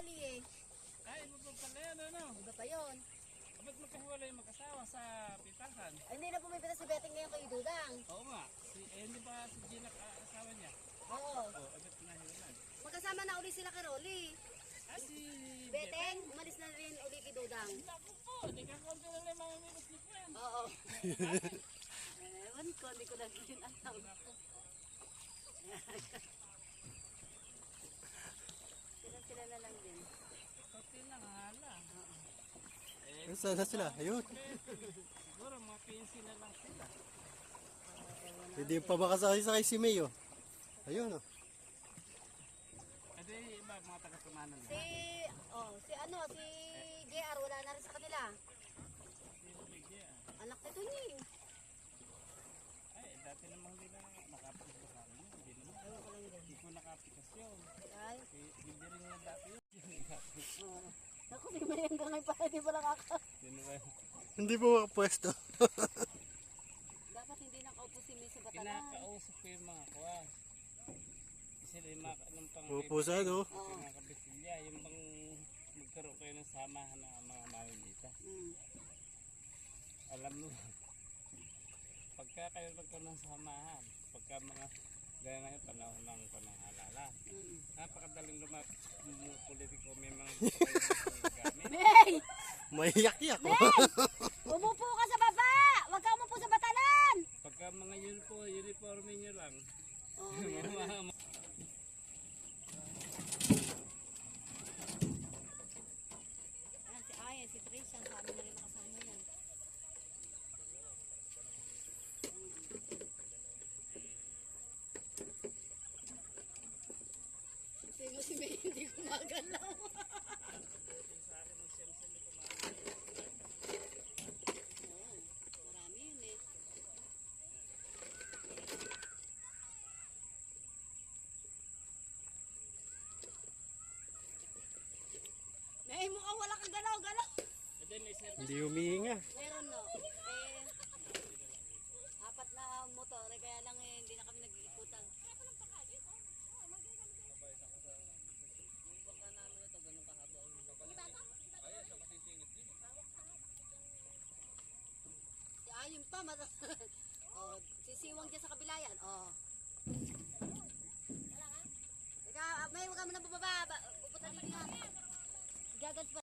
Rolly eh. Ay, iba pa pala yan, ano? Iba pa yun. Ba't magkahiwalay mag-asawa sa pitasan? Ay, hindi na pumipita si Betting ngayon kay Dudang. Oo nga. Hindi ba si Gina asawa niya? Oo. Oo, ba't pinahiwalay? Magkasama na uli sila kay Rolly. Ah, si Beteng, umalis na rin uli kay Dudang. Naku po, hindi ka konti na lang mga minus ni Kwan. Oo. Ewan ko, hindi ko lang rin alam. Sila na lang din. Konti lang, hala. Saan na sila? Ayun. Siguro mga 15 na lang sila. Hindi pa makasakay si May, oh. Ayun, oh. Edi, iba, mga taga-tumanan na. Si JR, wala na rin sa kanila. Sino bigyan? Anak nito niya. Ay, dati namang hindi na nakapikas sa akin. Hindi naman. Ewan ko lang din. Hindi ko nakapikas yun. Ay, Hindi rin na dati yun. oo. Naku, di ba hanggang ngayon pa, hindi pa nakaka... Yun ba? Hindi po makapwesto. Dapat hindi nakaupo si May sa batalan. Kinakausap ko yung mga kuwas. Sila yung mga nung pang Pupusan, oh. mga kabisilya, yung bang magkaroon kayo ng samahan ng mga mamimita. Alam mo, pagka kayo magkaroon ng samahan, pagka mga gaya ngayon panahon ng pananghalala, napakadaling lumapit ng politiko, may mga gusto kayong gamit. May! Maiyak-yak, oh. Umupo ka sa baba! Huwag ka umupo sa batalan! Pagka mga yun po, uniforme nyo lang. Oo, si Aya, si Trish, ang sabi na rin nakasama yan. Kasi mo si May hindi gumagalaw. Oo, marami yun eh. May mukhang wala kang galaw-galaw. Hindi humihinga. Meron no. Apat na motor, kaya lang hindi na kami nag-iikutan. Si Ayun pa, oh, sisiwang dyan sa kabila yan. Oh. May huwag ka mo na bumaba. Pupunta din yan. Gagal pa.